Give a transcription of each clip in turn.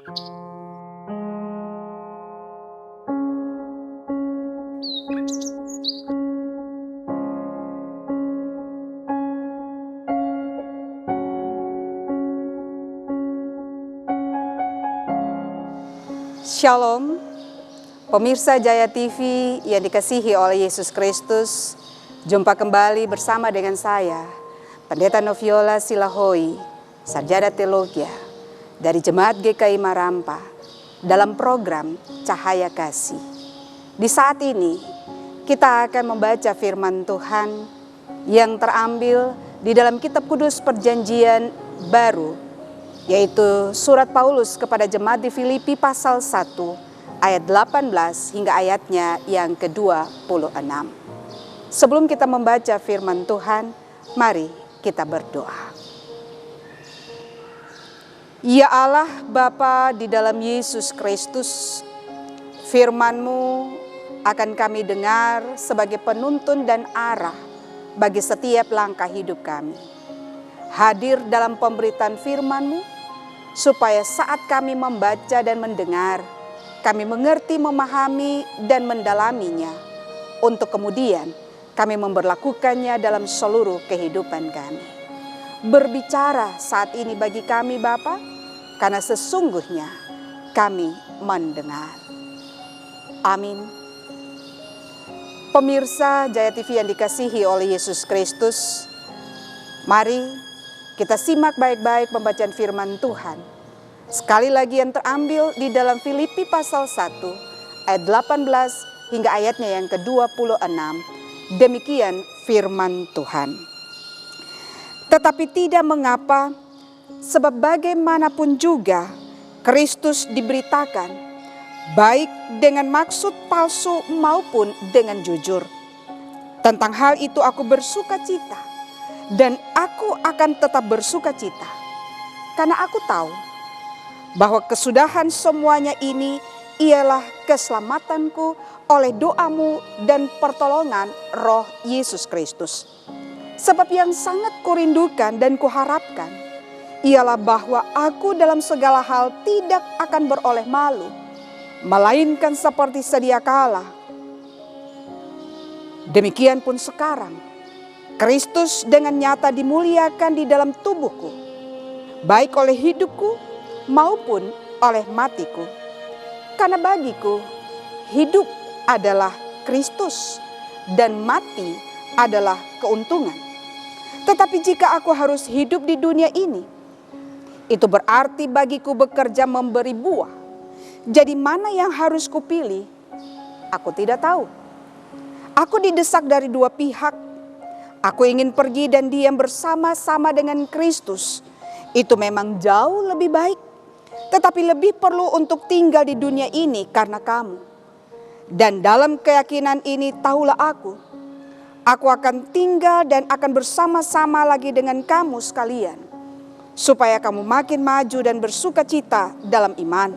Shalom, pemirsa Jaya TV yang dikasihi oleh Yesus Kristus. Jumpa kembali bersama dengan saya, Pendeta Noviola Silahoi, Sarjana Teologi dari Jemaat GKI Marampa, dalam program Cahaya Kasih. Di saat ini, kita akan membaca firman Tuhan yang terambil di dalam Kitab Kudus Perjanjian Baru, yaitu surat Paulus kepada jemaat di Filipi pasal 1 ayat 18 hingga ayatnya yang ke-26. Sebelum kita membaca firman Tuhan, mari kita berdoa. Ya Allah Bapa di dalam Yesus Kristus, firman-Mu akan kami dengar sebagai penuntun dan arah bagi setiap langkah hidup kami. Hadir dalam pemberitaan firman-Mu, supaya saat kami membaca dan mendengar, kami mengerti, memahami, dan mendalaminya, untuk kemudian kami memberlakukannya dalam seluruh kehidupan kami. Berbicara saat ini bagi kami Bapa, karena sesungguhnya kami mendengar. Amin. Pemirsa Jaya TV yang dikasihi oleh Yesus Kristus, mari kita simak baik-baik pembacaan firman Tuhan. Sekali lagi yang terambil di dalam Filipi pasal 1 ayat 18 hingga ayatnya yang ke-26. Demikian firman Tuhan. Tetapi tidak mengapa, sebab bagaimanapun juga Kristus diberitakan, baik dengan maksud palsu maupun dengan jujur. Tentang hal itu aku bersuka cita. Dan aku akan tetap bersuka cita, karena aku tahu bahwa kesudahan semuanya ini ialah keselamatanku oleh doamu dan pertolongan Roh Yesus Kristus. Sebab yang sangat kurindukan dan kuharapkan ialah bahwa aku dalam segala hal tidak akan beroleh malu, melainkan seperti sedia kala. Demikian pun sekarang, Kristus dengan nyata dimuliakan di dalam tubuhku, baik oleh hidupku maupun oleh matiku. Karena bagiku, hidup adalah Kristus dan mati adalah keuntungan. Tetapi jika aku harus hidup di dunia ini, itu berarti bagiku bekerja memberi buah. Jadi mana yang harus kupilih? Aku tidak tahu. Aku didesak dari dua pihak. Aku ingin pergi dan diam bersama-sama dengan Kristus. Itu memang jauh lebih baik. Tetapi lebih perlu untuk tinggal di dunia ini karena kamu. Dan dalam keyakinan ini tahulah aku akan tinggal dan akan bersama-sama lagi dengan kamu sekalian. Supaya kamu makin maju dan bersuka cita dalam iman.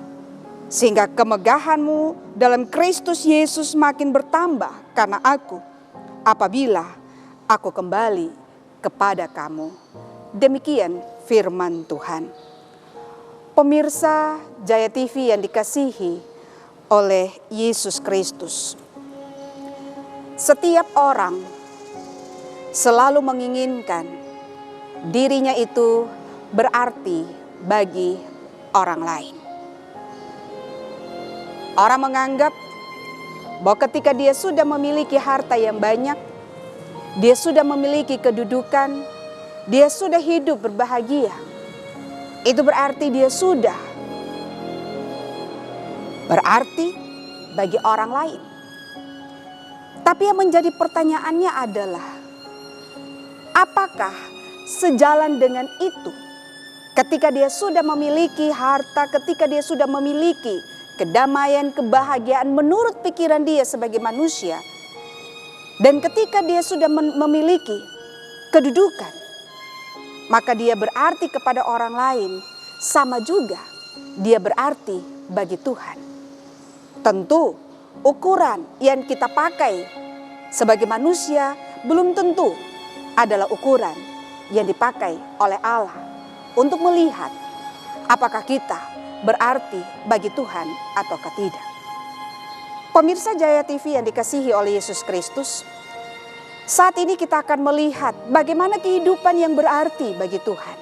Sehingga kemegahanmu dalam Kristus Yesus makin bertambah karena aku, apabila aku kembali kepada kamu. Demikian firman Tuhan. Pemirsa Jaya TV yang dikasihi oleh Yesus Kristus. Setiap orang selalu menginginkan dirinya itu berarti bagi orang lain. Orang menganggap bahwa ketika dia sudah memiliki harta yang banyak, dia sudah memiliki kedudukan, dia sudah hidup berbahagia, itu berarti dia sudah berarti bagi orang lain. Tapi yang menjadi pertanyaannya adalah, apakah sejalan dengan itu ketika dia sudah memiliki harta, ketika dia sudah memiliki kedamaian, kebahagiaan menurut pikiran dia sebagai manusia, dan ketika dia sudah memiliki kedudukan, maka dia berarti kepada orang lain, sama juga dia berarti bagi Tuhan. Tentu ukuran yang kita pakai sebagai manusia belum tentu adalah ukuran yang dipakai oleh Allah untuk melihat apakah kita berarti bagi Tuhan ataukah tidak. Pemirsa Jaya TV yang dikasihi oleh Yesus Kristus, saat ini kita akan melihat bagaimana kehidupan yang berarti bagi Tuhan.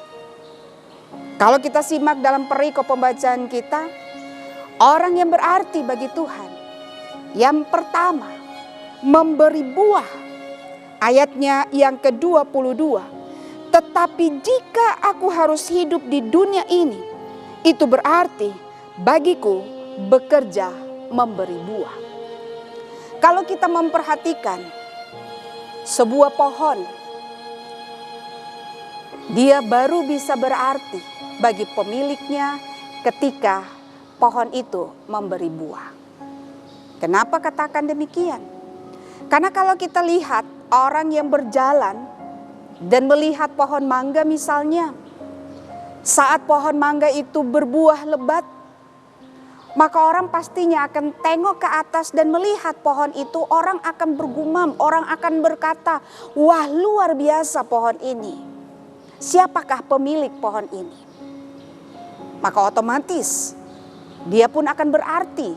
Kalau kita simak dalam perikop pembacaan kita, orang yang berarti bagi Tuhan, yang pertama, memberi buah. Ayatnya yang ke-22, tetapi jika aku harus hidup di dunia ini, itu berarti bagiku bekerja memberi buah. Kalau kita memperhatikan sebuah pohon, dia baru bisa berarti bagi pemiliknya ketika pohon itu memberi buah. Kenapa katakan demikian? Karena kalau kita lihat orang yang berjalan dan melihat pohon mangga misalnya, saat pohon mangga itu berbuah lebat, maka orang pastinya akan tengok ke atas dan melihat pohon itu. Orang akan bergumam, orang akan berkata, wah luar biasa pohon ini. Siapakah pemilik pohon ini? Maka otomatis dia pun akan berarti,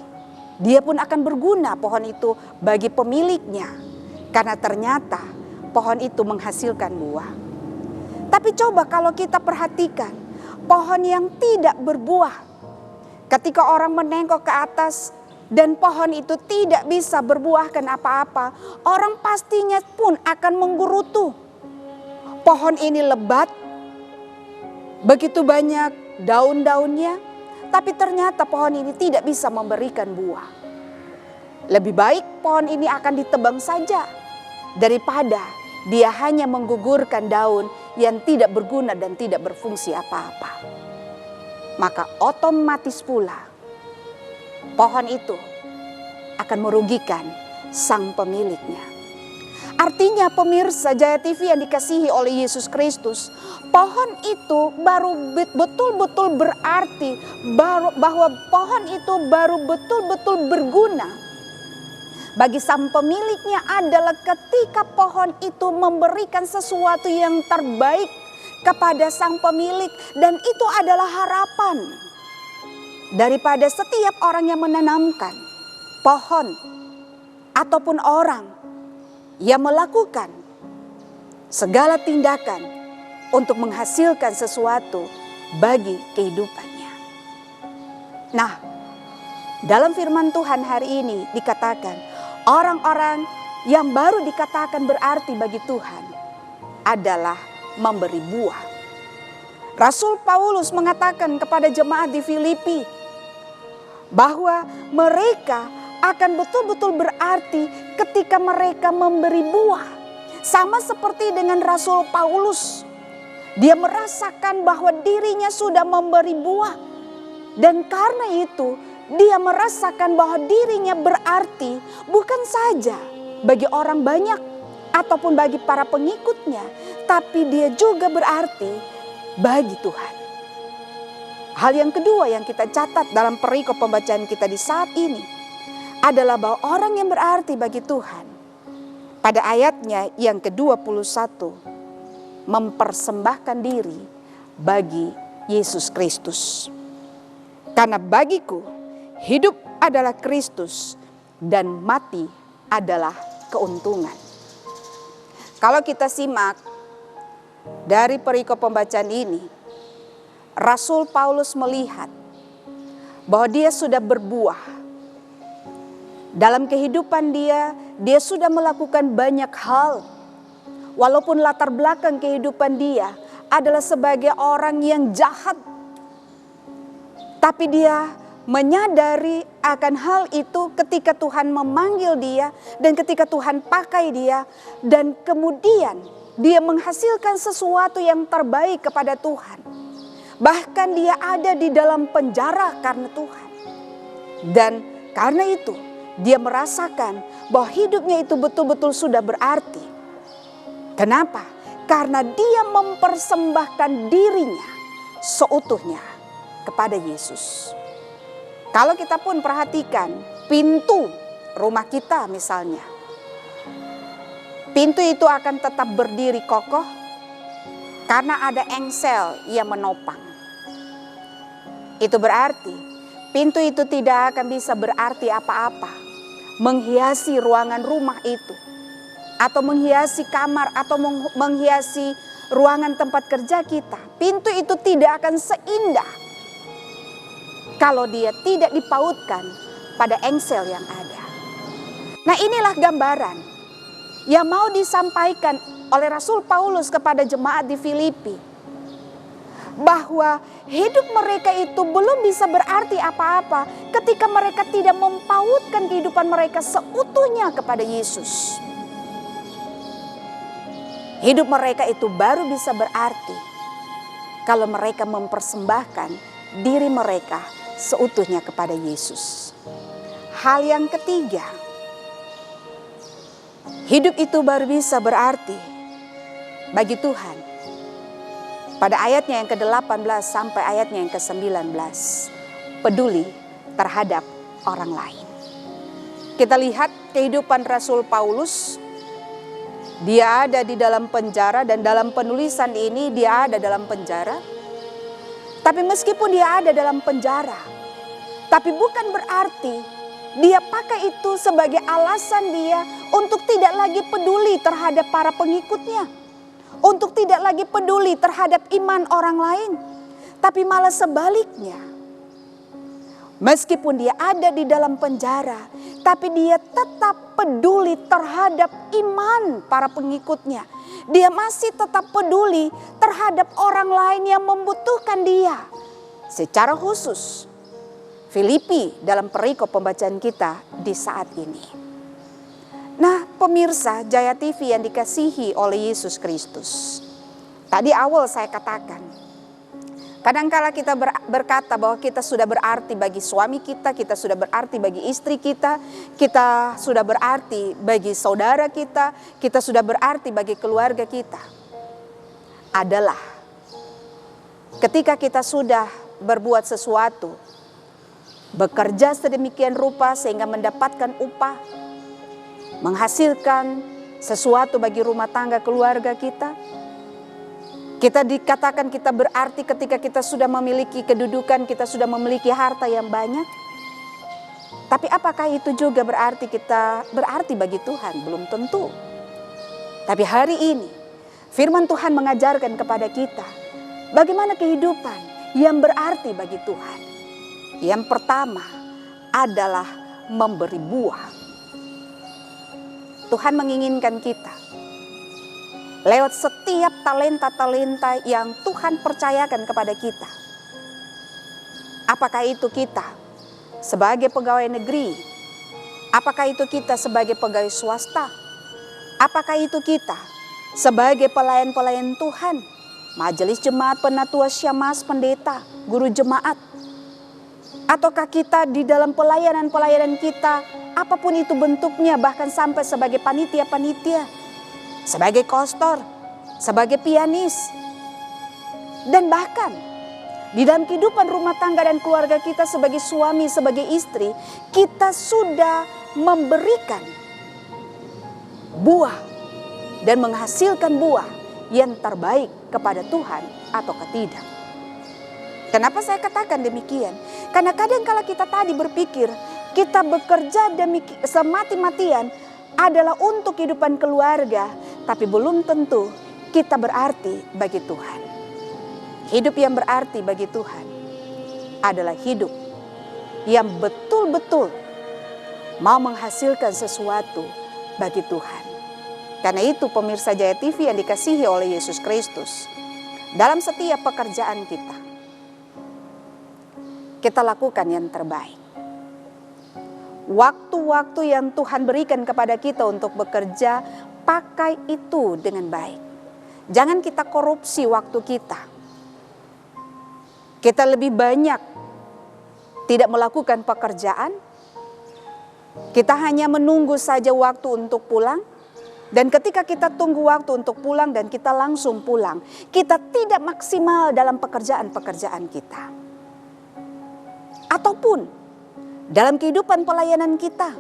dia pun akan berguna pohon itu bagi pemiliknya. Karena ternyata pohon itu menghasilkan buah. Tapi coba kalau kita perhatikan pohon yang tidak berbuah. Ketika orang menengok ke atas dan pohon itu tidak bisa berbuahkan apa-apa, orang pastinya pun akan menggerutu. Pohon ini lebat, begitu banyak daun-daunnya, tapi ternyata pohon ini tidak bisa memberikan buah. Lebih baik pohon ini akan ditebang saja daripada dia hanya menggugurkan daun yang tidak berguna dan tidak berfungsi apa-apa. Maka otomatis pula pohon itu akan merugikan sang pemiliknya. Artinya pemirsa Jaya TV yang dikasihi oleh Yesus Kristus, pohon itu baru betul-betul berarti bahwa pohon itu baru betul-betul berguna bagi sang pemiliknya adalah ketika pohon itu memberikan sesuatu yang terbaik kepada sang pemilik, dan itu adalah harapan daripada setiap orang yang menanamkan pohon ataupun orang yang melakukan segala tindakan untuk menghasilkan sesuatu bagi kehidupannya. Nah, dalam firman Tuhan hari ini dikatakan orang-orang yang baru dikatakan berarti bagi Tuhan adalah memberi buah. Rasul Paulus mengatakan kepada jemaat di Filipi bahwa mereka akan betul-betul berarti ketika mereka memberi buah. Sama seperti dengan Rasul Paulus, dia merasakan bahwa dirinya sudah memberi buah, dan karena itu dia merasakan bahwa dirinya berarti bukan saja bagi orang banyak ataupun bagi para pengikutnya, tapi dia juga berarti bagi Tuhan. Hal yang kedua yang kita catat dalam perikop pembacaan kita di saat ini adalah bahwa orang yang berarti bagi Tuhan pada ayatnya yang ke-21 mempersembahkan diri bagi Yesus Kristus. Karena bagiku hidup adalah Kristus dan mati adalah keuntungan. Kalau kita simak dari perikop pembacaan ini, Rasul Paulus melihat bahwa dia sudah berbuah. Dalam kehidupan dia sudah melakukan banyak hal. Walaupun latar belakang kehidupan dia adalah sebagai orang yang jahat, tapi dia menyadari akan hal itu ketika Tuhan memanggil dia dan ketika Tuhan pakai dia, dan kemudian dia menghasilkan sesuatu yang terbaik kepada Tuhan. Bahkan dia ada di dalam penjara karena Tuhan. Dan karena itu dia merasakan bahwa hidupnya itu betul-betul sudah berarti. Kenapa? Karena dia mempersembahkan dirinya seutuhnya kepada Yesus. Kalau kita pun perhatikan pintu rumah kita misalnya, pintu itu akan tetap berdiri kokoh karena ada engsel yang menopang. Itu berarti pintu itu tidak akan bisa berarti apa-apa, menghiasi ruangan rumah itu, atau menghiasi kamar, atau menghiasi ruangan tempat kerja kita. Pintu itu tidak akan seindah kalau dia tidak dipautkan pada engsel yang ada. Nah, inilah gambaran yang mau disampaikan oleh Rasul Paulus kepada jemaat di Filipi, bahwa hidup mereka itu belum bisa berarti apa-apa ketika mereka tidak mempautkan kehidupan mereka seutuhnya kepada Yesus. Hidup mereka itu baru bisa berarti kalau mereka mempersembahkan diri mereka seutuhnya kepada Yesus. Hal yang ketiga, hidup itu baru bisa berarti bagi Tuhan pada ayatnya yang ke-18 sampai ayatnya yang ke-19, peduli terhadap orang lain. Kita lihat kehidupan Rasul Paulus. Dia ada di dalam penjara, dan dalam penulisan ini dia ada dalam penjara. Tapi meskipun dia ada dalam penjara, tapi bukan berarti dia pakai itu sebagai alasan dia untuk tidak lagi peduli terhadap para pengikutnya, untuk tidak lagi peduli terhadap iman orang lain. Tapi malah sebaliknya, meskipun dia ada di dalam penjara, tapi dia tetap peduli terhadap iman para pengikutnya. Dia masih tetap peduli terhadap orang lain yang membutuhkan dia. Secara khusus, Filipi dalam perikop pembacaan kita di saat ini. Nah, pemirsa Jaya TV yang dikasihi oleh Yesus Kristus. Tadi awal saya katakan, kadangkala kita berkata bahwa kita sudah berarti bagi suami kita, kita sudah berarti bagi istri kita, kita sudah berarti bagi saudara kita sudah berarti bagi keluarga kita. Adalah ketika kita sudah berbuat sesuatu, bekerja sedemikian rupa sehingga mendapatkan upah, menghasilkan sesuatu bagi rumah tangga keluarga kita. Kita dikatakan kita berarti ketika kita sudah memiliki kedudukan, kita sudah memiliki harta yang banyak. Tapi apakah itu juga berarti kita berarti bagi Tuhan? Belum tentu. Tapi hari ini firman Tuhan mengajarkan kepada kita bagaimana kehidupan yang berarti bagi Tuhan. Yang pertama adalah memberi buah. Tuhan menginginkan kita lewat setiap talenta-talenta yang Tuhan percayakan kepada kita. Apakah itu kita sebagai pegawai negeri? Apakah itu kita sebagai pegawai swasta? Apakah itu kita sebagai pelayan-pelayan Tuhan? Majelis jemaat, penatua, syemasi, pendeta, guru jemaat. Ataukah kita di dalam pelayanan-pelayanan kita, apapun itu bentuknya, bahkan sampai sebagai panitia-panitia, sebagai kostor, sebagai pianis, dan bahkan di dalam kehidupan rumah tangga dan keluarga kita sebagai suami, sebagai istri, kita sudah memberikan buah dan menghasilkan buah yang terbaik kepada Tuhan atau tidak. Kenapa saya katakan demikian? Karena kadang kala kita tadi berpikir kita bekerja semati-matian adalah untuk kehidupan keluarga, tapi belum tentu kita berarti bagi Tuhan. Hidup yang berarti bagi Tuhan adalah hidup yang betul-betul mau menghasilkan sesuatu bagi Tuhan. Karena itu pemirsa Jaya TV yang dikasihi oleh Yesus Kristus, dalam setiap pekerjaan kita lakukan yang terbaik. Waktu-waktu yang Tuhan berikan kepada kita untuk bekerja, pakai itu dengan baik. Jangan kita korupsi waktu kita. Kita lebih banyak tidak melakukan pekerjaan. Kita hanya menunggu saja waktu untuk pulang. Dan ketika kita tunggu waktu untuk pulang dan kita langsung pulang, kita tidak maksimal dalam pekerjaan-pekerjaan kita. Ataupun dalam kehidupan pelayanan kita,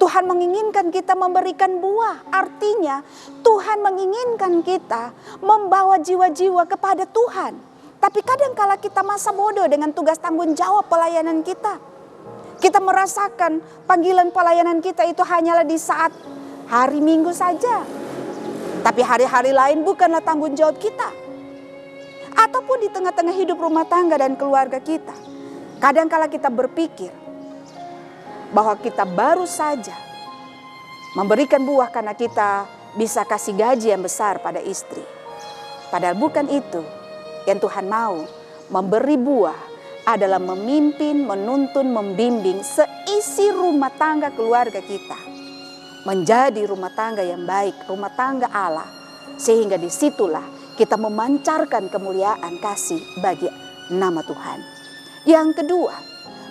Tuhan menginginkan kita memberikan buah. Artinya Tuhan menginginkan kita membawa jiwa-jiwa kepada Tuhan. Tapi kadangkala kita masa bodoh dengan tugas tanggung jawab pelayanan kita. Kita merasakan panggilan pelayanan kita itu hanyalah di saat hari Minggu saja. Tapi hari-hari lain bukanlah tanggung jawab kita. Ataupun di tengah-tengah hidup rumah tangga dan keluarga kita. Kadangkala kita berpikir bahwa kita baru saja memberikan buah karena kita bisa kasih gaji yang besar pada istri. Padahal bukan itu yang Tuhan mau. Memberi buah adalah memimpin, menuntun, membimbing seisi rumah tangga keluarga kita. Menjadi rumah tangga yang baik, rumah tangga Allah. Sehingga disitulah kita memancarkan kemuliaan kasih bagi nama Tuhan. Yang kedua,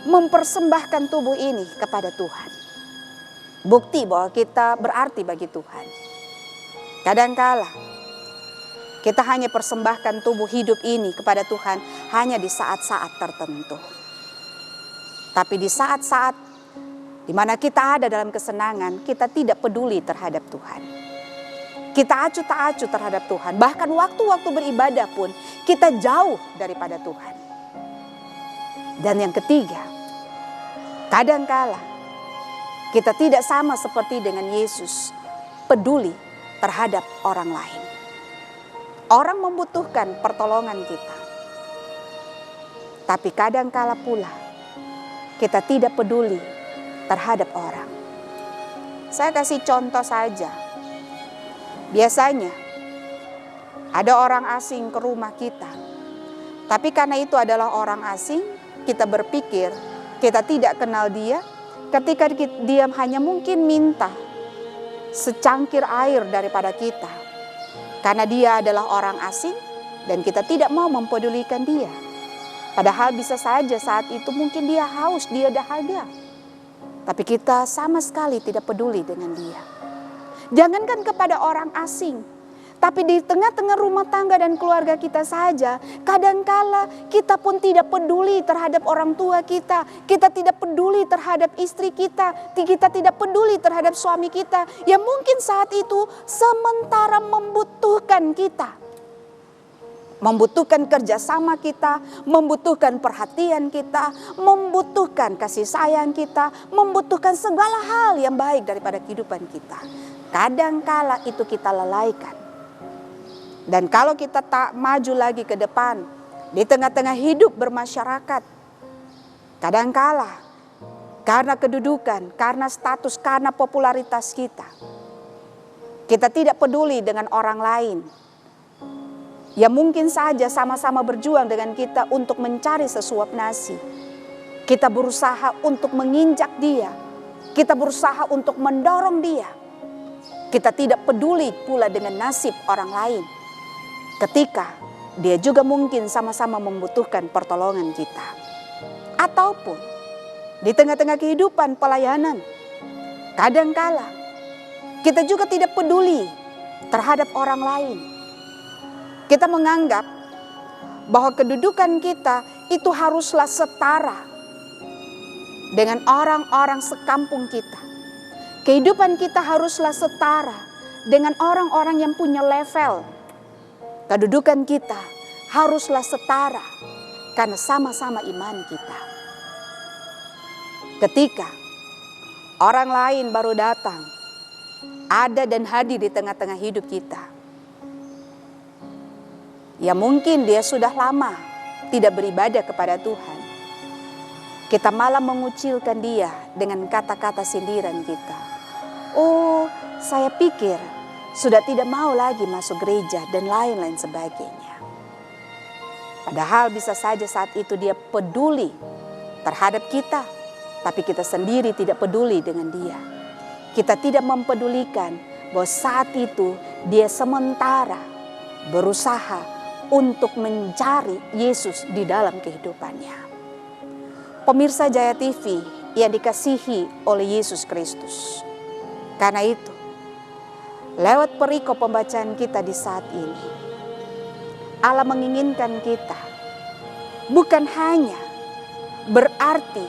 mempersembahkan tubuh ini kepada Tuhan. Bukti bahwa kita berarti bagi Tuhan. Kadangkala kita hanya persembahkan tubuh hidup ini kepada Tuhan hanya di saat-saat tertentu. Tapi di saat-saat di mana kita ada dalam kesenangan, kita tidak peduli terhadap Tuhan. Kita acuh tak acuh terhadap Tuhan. Bahkan waktu-waktu beribadah pun kita jauh daripada Tuhan. Dan yang ketiga, kadangkala kita tidak sama seperti dengan Yesus, peduli terhadap orang lain. Orang membutuhkan pertolongan kita. Tapi kadangkala pula kita tidak peduli terhadap orang. Saya kasih contoh saja. Biasanya ada orang asing ke rumah kita. Tapi karena itu adalah orang asing, kita berpikir kita tidak kenal dia. Ketika dia hanya mungkin minta secangkir air daripada kita. Karena dia adalah orang asing dan kita tidak mau mempedulikan dia. Padahal bisa saja saat itu mungkin dia haus, dia dahaga. Tapi kita sama sekali tidak peduli dengan dia. Jangankan kepada orang asing, tapi di tengah-tengah rumah tangga dan keluarga kita saja, kadangkala kita pun tidak peduli terhadap orang tua kita. Kita tidak peduli terhadap istri kita. Kita tidak peduli terhadap suami kita. Yang mungkin saat itu sementara membutuhkan kita. Membutuhkan kerjasama kita, membutuhkan perhatian kita, membutuhkan kasih sayang kita, membutuhkan segala hal yang baik daripada kehidupan kita. Kadangkala itu kita lalaikan. Dan kalau kita tak maju lagi ke depan, di tengah-tengah hidup bermasyarakat, kadangkala karena kedudukan, karena status, karena popularitas kita, kita tidak peduli dengan orang lain. Ya mungkin saja sama-sama berjuang dengan kita untuk mencari sesuap nasi. Kita berusaha untuk menginjak dia. Kita berusaha untuk mendorong dia. Kita tidak peduli pula dengan nasib orang lain. Ketika dia juga mungkin sama-sama membutuhkan pertolongan kita. Ataupun di tengah-tengah kehidupan pelayanan, kadangkala kita juga tidak peduli terhadap orang lain. Kita menganggap bahwa kedudukan kita itu haruslah setara dengan orang-orang sekampung kita. Kehidupan kita haruslah setara dengan orang-orang yang punya level. Kedudukan kita haruslah setara karena sama-sama iman kita. Ketika orang lain baru datang, ada dan hadir di tengah-tengah hidup kita. Ya mungkin dia sudah lama tidak beribadah kepada Tuhan. Kita malah mengucilkan dia dengan kata-kata sindiran kita. Oh, saya pikir sudah tidak mau lagi masuk gereja dan lain-lain sebagainya. Padahal bisa saja saat itu dia peduli terhadap kita, tapi kita sendiri tidak peduli dengan dia. Kita tidak mempedulikan bahwa saat itu dia sementara berusaha untuk mencari Yesus di dalam kehidupannya. Pemirsa Jaya TV yang dikasihi oleh Yesus Kristus. Karena itu, lewat perikop pembacaan kita di saat ini, Allah menginginkan kita bukan hanya berarti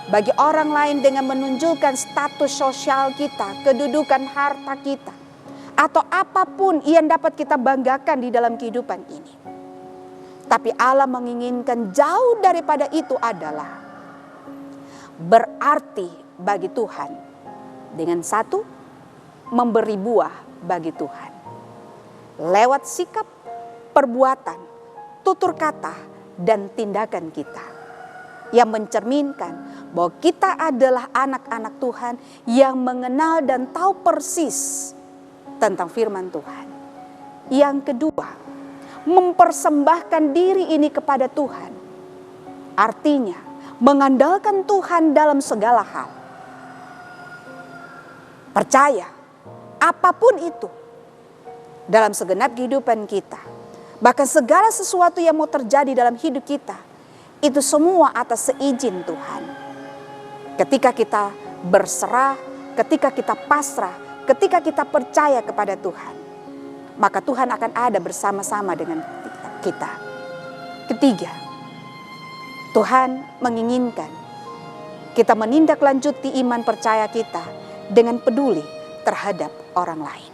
bagi orang lain dengan menunjukkan status sosial kita, kedudukan harta kita, atau apapun yang dapat kita banggakan di dalam kehidupan ini. Tapi Allah menginginkan jauh daripada itu adalah berarti bagi Tuhan. Dengan satu, memberi buah bagi Tuhan. Lewat sikap, perbuatan, tutur kata, dan tindakan kita. Yang mencerminkan bahwa kita adalah anak-anak Tuhan yang mengenal dan tahu persis tentang firman Tuhan. Yang kedua, mempersembahkan diri ini kepada Tuhan. Artinya, mengandalkan Tuhan dalam segala hal. Percaya, apapun itu, dalam segenap kehidupan kita, bahkan segala sesuatu yang mau terjadi dalam hidup kita, itu semua atas seizin Tuhan. Ketika kita berserah, ketika kita pasrah, ketika kita percaya kepada Tuhan, maka Tuhan akan ada bersama-sama dengan kita. Ketiga, Tuhan menginginkan kita menindaklanjuti iman percaya kita dengan peduli terhadap orang lain.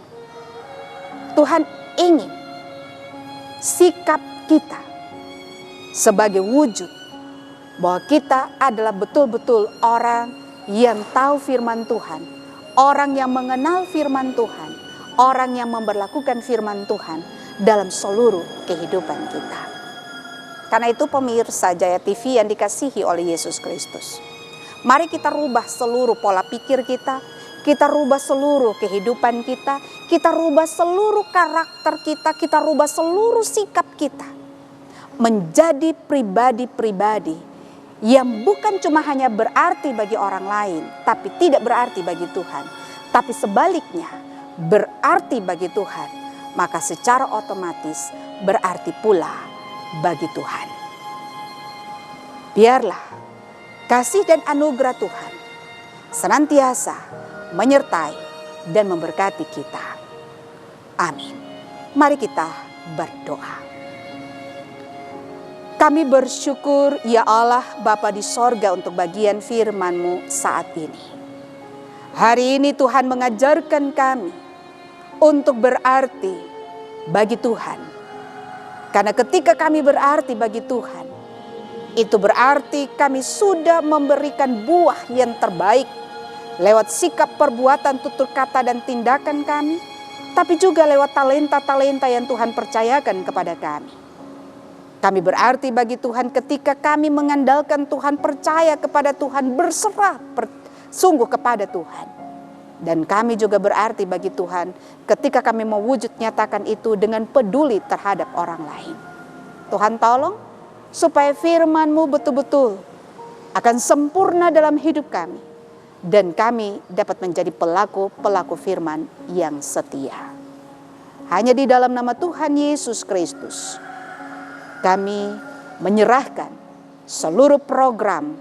Tuhan ingin sikap kita sebagai wujud bahwa kita adalah betul-betul orang yang tahu firman Tuhan, orang yang mengenal firman Tuhan, orang yang memberlakukan firman Tuhan dalam seluruh kehidupan kita. Karena itu pemirsa Jaya TV yang dikasihi oleh Yesus Kristus, mari kita rubah seluruh pola pikir kita rubah seluruh kehidupan kita rubah seluruh karakter kita rubah seluruh sikap kita menjadi pribadi-pribadi yang bukan cuma hanya berarti bagi orang lain, tapi tidak berarti bagi Tuhan. Tapi sebaliknya, berarti bagi Tuhan, maka secara otomatis berarti pula bagi Tuhan. Biarlah kasih dan anugerah Tuhan senantiasa menyertai dan memberkati kita. Amin. Mari kita berdoa. Kami bersyukur ya Allah Bapa di sorga untuk bagian firman-Mu saat ini. Hari ini Tuhan mengajarkan kami untuk berarti bagi Tuhan. Karena ketika kami berarti bagi Tuhan, itu berarti kami sudah memberikan buah yang terbaik lewat sikap, perbuatan, tutur kata, dan tindakan kami, tapi juga lewat talenta-talenta yang Tuhan percayakan kepada kami. Kami berarti bagi Tuhan ketika kami mengandalkan Tuhan, percaya kepada Tuhan, berserah sungguh kepada Tuhan. Dan kami juga berarti bagi Tuhan ketika kami mewujud nyatakan itu dengan peduli terhadap orang lain. Tuhan tolong supaya firman-Mu betul-betul akan sempurna dalam hidup kami. Dan kami dapat menjadi pelaku-pelaku firman yang setia. Hanya di dalam nama Tuhan Yesus Kristus, kami menyerahkan seluruh program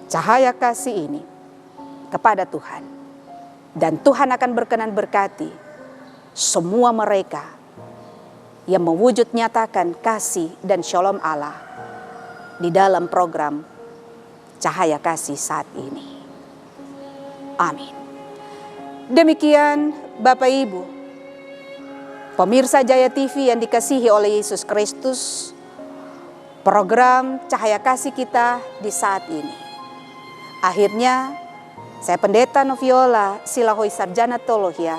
Cahaya Kasih ini kepada Tuhan. Dan Tuhan akan berkenan berkati semua mereka yang mewujud nyatakan kasih dan shalom Allah di dalam program Cahaya Kasih saat ini. Amin. Demikian Bapak Ibu, pemirsa Jaya TV yang dikasihi oleh Yesus Kristus, program Cahaya Kasih kita di saat ini. Akhirnya, saya Pendeta Noviola Silahoy Sarjana Teologia,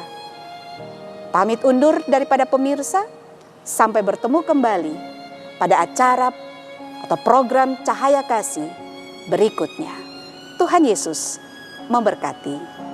pamit undur daripada pemirsa, sampai bertemu kembali pada acara atau program Cahaya Kasih berikutnya. Tuhan Yesus memberkati.